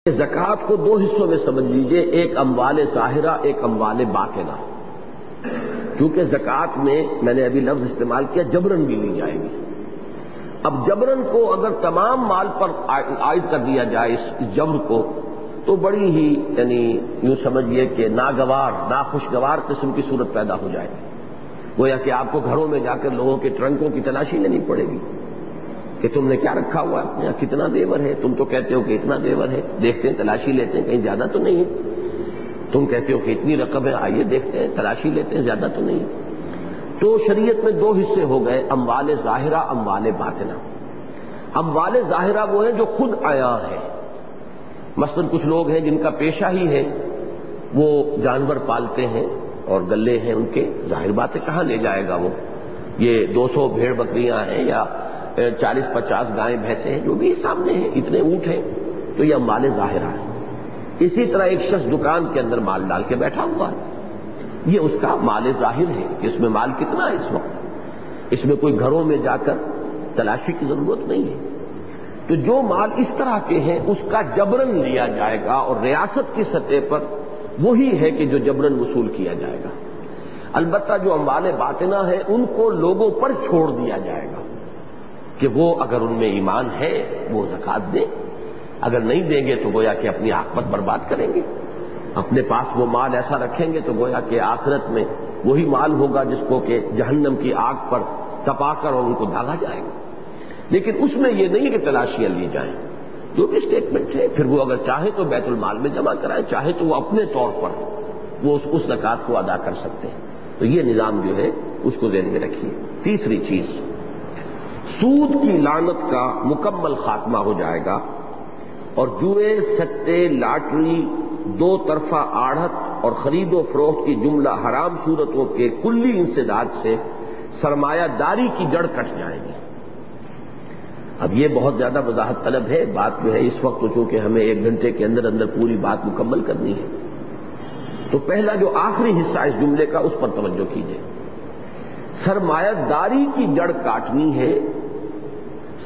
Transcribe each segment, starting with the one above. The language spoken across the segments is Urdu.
زکوٰۃ کو دو حصوں میں سمجھ لیجئے، ایک اموال ظاہرہ، ایک اموال باطنہ۔ کیونکہ زکوٰۃ میں نے ابھی لفظ استعمال کیا جبرن بھی لی جائے گی۔ اب جبرن کو اگر تمام مال پر عائد کر دیا جائے اس جبر کو، تو بڑی ہی یعنی یوں سمجھیے کہ ناگوار ناخوشگوار قسم کی صورت پیدا ہو جائے گی۔ گویا کہ آپ کو گھروں میں جا کر لوگوں کے ٹرنکوں کی تلاشی لینی پڑے گی کہ تم نے کیا رکھا ہوا ہے، یہاں کتنا زیور ہے، تم تو کہتے ہو کہ اتنا زیور ہے، دیکھتے ہیں تلاشی لیتے ہیں کہیں زیادہ تو نہیں ہے، تم کہتے ہو کہ اتنی رقم ہے، آئیے دیکھتے ہیں تلاشی لیتے ہیں زیادہ تو نہیں ہے۔ تو شریعت میں دو حصے ہو گئے، اموال ظاہرہ، اموال باطنہ۔ اموال ظاہرہ وہ ہیں جو خود عیاں ہے، مثلا کچھ لوگ ہیں جن کا پیشہ ہی ہے، وہ جانور پالتے ہیں اور گلے ہیں ان کے، ظاہر بات ہے کہاں لے جائے گا وہ، یہ 200 بھیڑ بکریاں ہیں یا 40-50 گائیں بھینسیں ہیں جو بھی سامنے ہیں، اتنے اونٹ ہیں، تو یہ اموال ظاہرہ ہے۔ اسی طرح ایک شخص دکان کے اندر مال ڈال کے بیٹھا ہوا ہے، یہ اس کا مال ظاہر ہے کہ اس میں مال کتنا ہے اس وقت، اس میں کوئی گھروں میں جا کر تلاشی کی ضرورت نہیں ہے۔ تو جو مال اس طرح کے ہیں اس کا جبرن لیا جائے گا، اور ریاست کی سطح پر وہی ہے کہ جو جبرن وصول کیا جائے گا۔ البتہ جو اموال باطنہ ہے ان کو لوگوں پر چھوڑ دیا جائے گا کہ وہ اگر ان میں ایمان ہے وہ زکوٰۃ دیں، اگر نہیں دیں گے تو گویا کہ اپنی عاقبت برباد کریں گے، اپنے پاس وہ مال ایسا رکھیں گے تو گویا کہ آخرت میں وہی مال ہوگا جس کو کہ جہنم کی آگ پر تپا کر اور ان کو داغا جائے گا۔ لیکن اس میں یہ نہیں کہ تلاشیاں لی جائیں، جو بھی اسٹیٹمنٹ ہے، پھر وہ اگر چاہے تو بیت المال میں جمع کرائیں، چاہے تو وہ اپنے طور پر وہ اس زکوٰۃ کو ادا کر سکتے ہیں۔ تو یہ نظام جو ہے اس کو ذہن میں رکھیے۔ تیسری چیز، سود کی لعنت کا مکمل خاتمہ ہو جائے گا، اور جوئے، سٹے، لاٹری، دو طرفہ آڑھت اور خرید و فروخت کی جملہ حرام صورتوں کے کلی انسداد سے سرمایہ داری کی جڑ کٹ جائے گی۔ اب یہ بہت زیادہ وضاحت طلب ہے بات جو ہے اس وقت، چونکہ ہمیں 1 گھنٹے کے اندر اندر پوری بات مکمل کرنی ہے، تو پہلا جو آخری حصہ اس جملے کا اس پر توجہ کیجیے۔ سرمایہ داری کی جڑ کاٹنی ہے،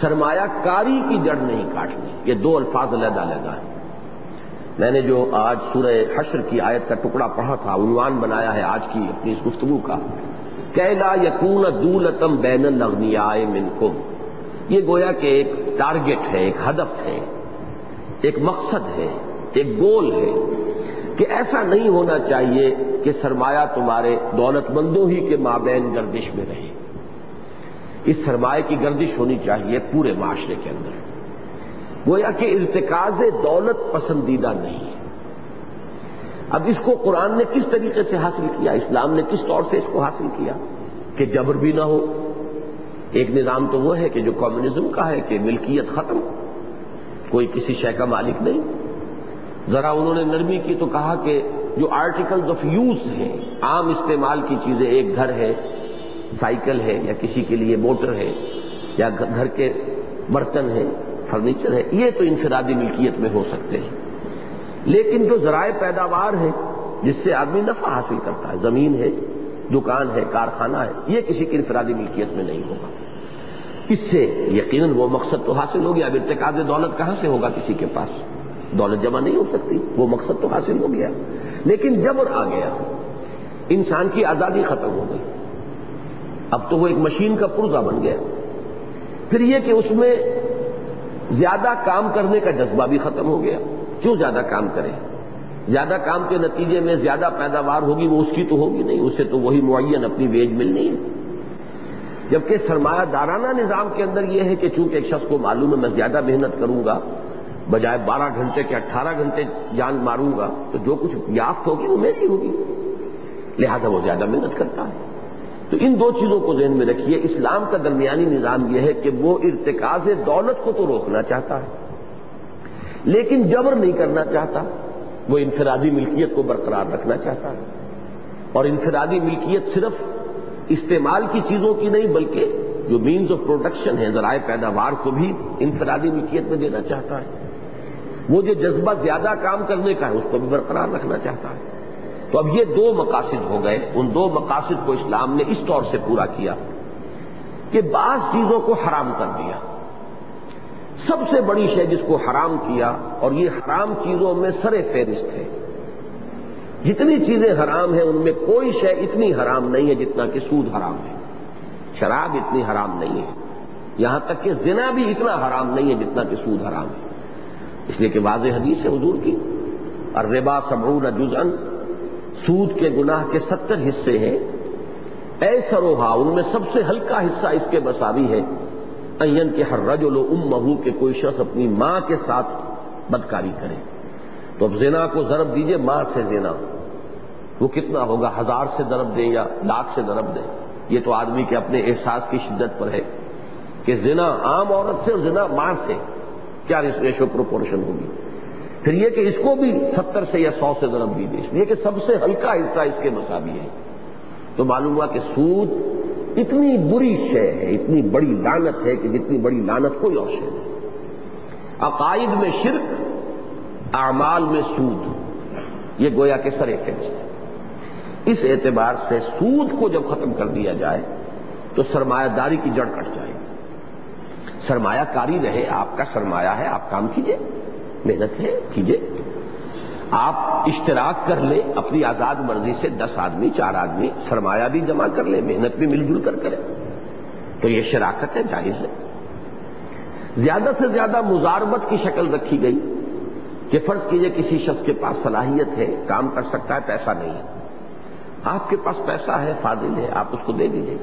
سرمایہ کاری کی جڑ نہیں کاٹنی، یہ دو الفاظ علیحدہ علیحدہ ہیں۔ میں نے جو آج سورہ حشر کی آیت کا ٹکڑا پڑھا تھا، عنوان بنایا ہے آج کی اپنی اس گفتگو کا، کہ لا یکون دولتم بین الاغنیاء منکم، یہ گویا کہ ایک ٹارگٹ ہے، ایک ہدف ہے، ایک مقصد ہے، ایک گول ہے کہ ایسا نہیں ہونا چاہیے کہ سرمایہ تمہارے دولت مندوں ہی کے مابین گردش میں رہے۔ اس سرمایہ کی گردش ہونی چاہیے پورے معاشرے کے اندر۔ گویا کہ ارتکاز دولت پسندیدہ نہیں ہے۔ اب اس کو قرآن نے کس طریقے سے حاصل کیا، اسلام نے کس طور سے اس کو حاصل کیا کہ جبر بھی نہ ہو۔ ایک نظام تو وہ ہے کہ جو کمیونزم کا ہے کہ ملکیت ختم، کوئی کسی شے کا مالک نہیں۔ ذرا انہوں نے نرمی کی تو کہا کہ جو آرٹیکلز آف یوز ہیں، عام استعمال کی چیزیں، ایک گھر ہے، سائیکل ہے، یا کسی کے لیے موٹر ہے، یا گھر کے برتن ہیں، فرنیچر ہے، یہ تو انفرادی ملکیت میں ہو سکتے ہیں۔ لیکن جو ذرائع پیداوار ہے جس سے آدمی نفع حاصل کرتا ہے، زمین ہے، دکان ہے، کارخانہ ہے، یہ کسی کی انفرادی ملکیت میں نہیں ہوگا۔ اس سے یقیناً وہ مقصد تو حاصل ہو گیا۔ اب ارتکاز دولت کہاں سے ہوگا، کسی کے پاس دولت جمع نہیں ہو سکتی، وہ مقصد تو حاصل ہو گیا۔ لیکن جبر آ گیا، انسان کی آزادی ختم ہو گئی، اب تو وہ ایک مشین کا پرزہ بن گیا۔ پھر یہ کہ اس میں زیادہ کام کرنے کا جذبہ بھی ختم ہو گیا۔ کیوں زیادہ کام کرے؟ زیادہ کام کے نتیجے میں زیادہ پیداوار ہوگی، وہ اس کی تو ہوگی نہیں، اسے تو وہی معین اپنی ویج ملنی ہے۔ جبکہ سرمایہ دارانہ نظام کے اندر یہ ہے کہ چونکہ ایک شخص کو معلوم ہے میں زیادہ محنت کروں گا، بجائے 12 گھنٹے کے 18 گھنٹے جان ماروں گا، تو جو کچھ یافت ہوگی وہ میری ہوگی، لہذا وہ زیادہ محنت کرتا ہے۔ تو ان دو چیزوں کو ذہن میں رکھیے۔ اسلام کا درمیانی نظام یہ ہے کہ وہ ارتکاز دولت کو تو روکنا چاہتا ہے لیکن جبر نہیں کرنا چاہتا، وہ انفرادی ملکیت کو برقرار رکھنا چاہتا ہے، اور انفرادی ملکیت صرف استعمال کی چیزوں کی نہیں بلکہ جو مینز آف پروڈکشن ہے، ذرائع پیداوار کو بھی انفرادی ملکیت میں دینا چاہتا ہے۔ وہ جو جذبہ زیادہ کام کرنے کا ہے اس کو بھی برقرار رکھنا چاہتا ہے۔ تو اب یہ دو مقاصد ہو گئے، ان دو مقاصد کو اسلام نے اس طور سے پورا کیا کہ بعض چیزوں کو حرام کر دیا۔ سب سے بڑی شے جس کو حرام کیا، اور یہ حرام چیزوں میں سر فہرست ہے، جتنی چیزیں حرام ہیں ان میں کوئی شے اتنی حرام نہیں ہے جتنا کہ سود حرام ہے، شراب اتنی حرام نہیں ہے، یہاں تک کہ زنا بھی اتنا حرام نہیں ہے جتنا کہ سود حرام ہے۔ اس لیے کہ واضح حدیث ہے حضور کی، الربا 70 جزءا، سود کے گناہ کے 70 حصے ہیں، ایسرھا، ان میں سب سے ہلکا حصہ اس کے مساوی ہے، ان ينكح الرجل امہ، کہ کوئی شخص اپنی ماں کے ساتھ بدکاری کرے۔ تو اب زنا کو ضرب دیجئے ماں سے زنا، وہ کتنا ہوگا، 1000 سے ضرب دیں یا 1,00,000 سے ضرب دیں، یہ تو آدمی کے اپنے احساس کی شدت پر ہے کہ زنا عام عورت سے اور زنا ماں سے کیا ریشو پروپورشن ہوگی۔ پھر یہ کہ اس کو بھی 70 سے یا 100 سے ضرب دیجیے، اس لیے کہ سب سے ہلکا حصہ اس کے مساوی ہے۔ تو معلوم ہوا کہ سود اتنی بری شے ہے، اتنی بڑی لعنت ہے کہ جتنی بڑی لعنت کوئی اور شے نہیں۔ عقائد میں شرک، اعمال میں سود، یہ گویا کہ سر فہرست ہے۔ اس اعتبار سے سود کو جب ختم کر دیا جائے تو سرمایہ داری کی جڑ کٹ جائے گی۔ سرمایہ کاری رہے، آپ کا سرمایہ ہے، آپ کام کیجئے، محنت ہے کیجئے، آپ اشتراک کر لیں اپنی آزاد مرضی سے، 10 آدمی 4 آدمی سرمایہ بھی جمع کر لیں، محنت بھی مل جل کر کریں، تو یہ شراکت ہے، جائز ہے۔ زیادہ سے زیادہ مزاربت کی شکل رکھی گئی کہ فرض کیجئے کسی شخص کے پاس صلاحیت ہے، کام کر سکتا ہے، پیسہ نہیں ہے، آپ کے پاس پیسہ ہے، فاضل ہے، آپ اس کو دے دیجئے۔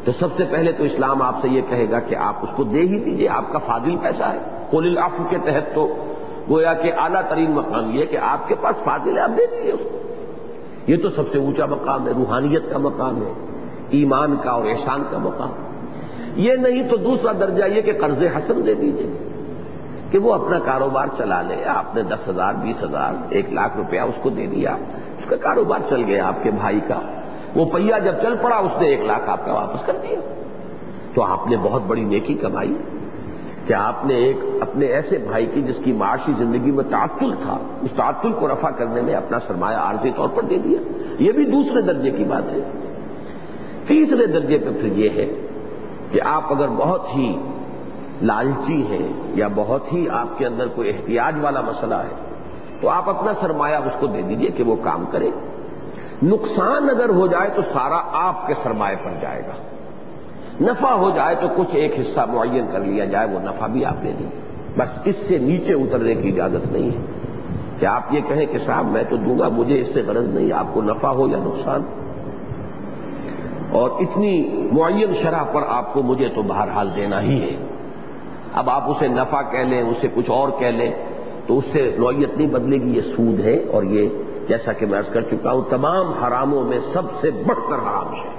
تو سب سے پہلے تو اسلام آپ سے یہ کہے گا کہ آپ اس کو دے ہی دیجئے، آپ کا فاضل پیسہ ہے۔ قول العفو کے تحت تو گویا کہ اعلیٰ ترین مقام یہ کہ آپ کے پاس فاضل ہے، آپ دے دیجئے اس کو۔ یہ تو سب سے اونچا مقام ہے، روحانیت کا مقام ہے، ایمان کا اور احسان کا مقام۔ یہ نہیں تو دوسرا درجہ یہ کہ قرض حسن دے دیجئے کہ وہ اپنا کاروبار چلا لے، آپ نے 10,000 20,000 1,00,000 روپیہ اس کو دے دیا، اس کا کاروبار چل گیا آپ کے بھائی کا، وہ پہیا جب چل پڑا اس نے 1,00,000 آپ کا واپس کر دیا، تو آپ نے بہت بڑی نیکی کمائی کہ آپ نے ایک اپنے ایسے بھائی کی جس کی معاشی زندگی میں تعطل تھا، اس تعطل کو رفع کرنے میں اپنا سرمایہ عارضی طور پر دے دیا۔ یہ بھی دوسرے درجے کی بات ہے۔ تیسرے درجے پہ پھر یہ ہے کہ آپ اگر بہت ہی لالچی ہیں یا بہت ہی آپ کے اندر کوئی احتیاج والا مسئلہ ہے تو آپ اپنا سرمایہ اس کو دے دیجئے کہ وہ کام کرے، نقصان اگر ہو جائے تو سارا آپ کے سرمایہ پر جائے گا، نفع ہو جائے تو کچھ ایک حصہ معین کر لیا جائے، وہ نفع بھی آپ دے دیجیے، بس اس سے نیچے اترنے کی اجازت نہیں ہے کہ آپ یہ کہیں کہ صاحب میں تو دوں گا، مجھے اس سے غرض نہیں، آپ کو نفع ہو یا نقصان، اور اتنی معین شرح پر آپ کو مجھے تو بہرحال دینا ہی ہے۔ اب آپ اسے نفع کہہ لیں، اسے کچھ اور کہہ لیں تو اس سے نوعیت نہیں بدلے گی، یہ سود ہے، اور یہ جیسا کہ میں عرض کر چکا ہوں تمام حراموں میں سب سے بڑھ کر حرام ہے۔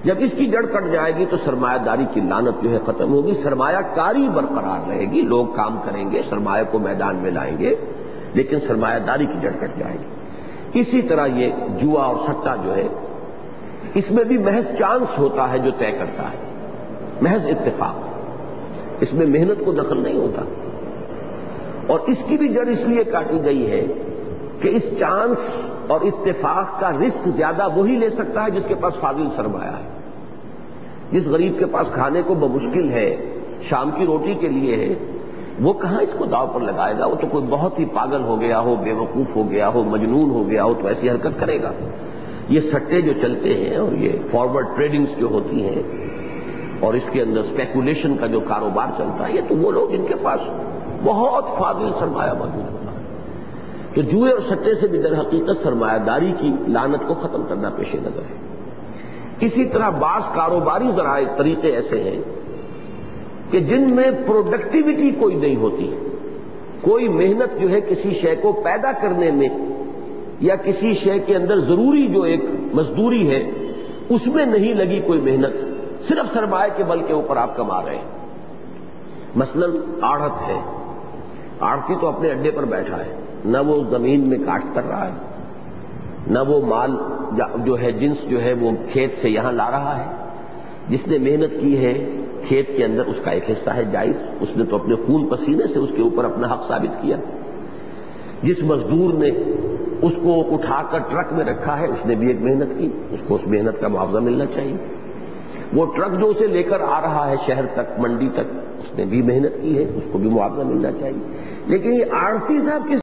جب اس کی جڑ کٹ جائے گی تو سرمایہ داری کی لعنت جو ہے ختم ہوگی، سرمایہ کاری برقرار رہے گی، لوگ کام کریں گے، سرمایہ کو میدان میں لائیں گے، لیکن سرمایہ داری کی جڑ کٹ جائے گی۔ اسی طرح یہ جوا اور سٹہ جو ہے، اس میں بھی محض چانس ہوتا ہے جو طے کرتا ہے، محض اتفاق، اس میں محنت کو دخل نہیں ہوتا، اور اس کی بھی جڑ اس لیے کاٹی گئی ہے کہ اس چانس اور اتفاق کا رزق زیادہ وہی لے سکتا ہے جس کے پاس فاضل سرمایہ ہے۔ جس غریب کے پاس کھانے کو بمشکل ہے، شام کی روٹی کے لیے ہے، وہ کہاں اس کو داؤ پر لگائے گا؟ وہ تو کوئی بہت ہی پاگل ہو گیا ہو، بے وقوف ہو گیا ہو، مجنون ہو گیا ہو تو ایسی حرکت کرے گا۔ یہ سٹے جو چلتے ہیں اور یہ فارورڈ ٹریڈنگز جو ہوتی ہیں اور اس کے اندر اسپیکولیشن کا جو کاروبار چلتا ہے، یہ تو وہ لوگ جن کے پاس بہت فاضل سرمایہ موجود ہوتا ہے۔ تو جوئے اور سٹے سے بھی در حقیقت سرمایہ داری کی لعنت کو ختم کرنا پیش نظر ہے۔ اسی طرح بعض کاروباری ذرائع طریقے ایسے ہیں کہ جن میں پروڈکٹیوٹی کوئی نہیں ہوتی، کوئی محنت جو ہے کسی شے کو پیدا کرنے میں یا کسی شے کے اندر ضروری جو ایک مزدوری ہے اس میں نہیں لگی کوئی محنت، صرف سرمایہ کے بل کے اوپر آپ کما رہے ہیں۔ مثلا آڑھت ہے، آڑھتی تو اپنے اڈے پر بیٹھا ہے، نہ وہ زمین میں کاشت کر رہا ہے، نہ وہ مال جو ہے جنس جو ہے وہ کھیت سے یہاں لا رہا ہے۔ جس نے محنت کی ہے کھیت کے اندر اس کا ایک حصہ ہے جائز، اس نے تو اپنے خون پسینے سے اس کے اوپر اپنا حق ثابت کیا۔ جس مزدور نے اس کو اٹھا کر ٹرک میں رکھا ہے اس نے بھی ایک محنت کی، اس کو اس محنت کا معاوضہ ملنا چاہیے۔ وہ ٹرک جو اسے لے کر آ رہا ہے شہر تک، منڈی تک، اس اس نے بھی محنت کی ہے، اس کو بھی معاوضہ ملنا چاہیے۔ لیکن یہ آڑتی صاحب کس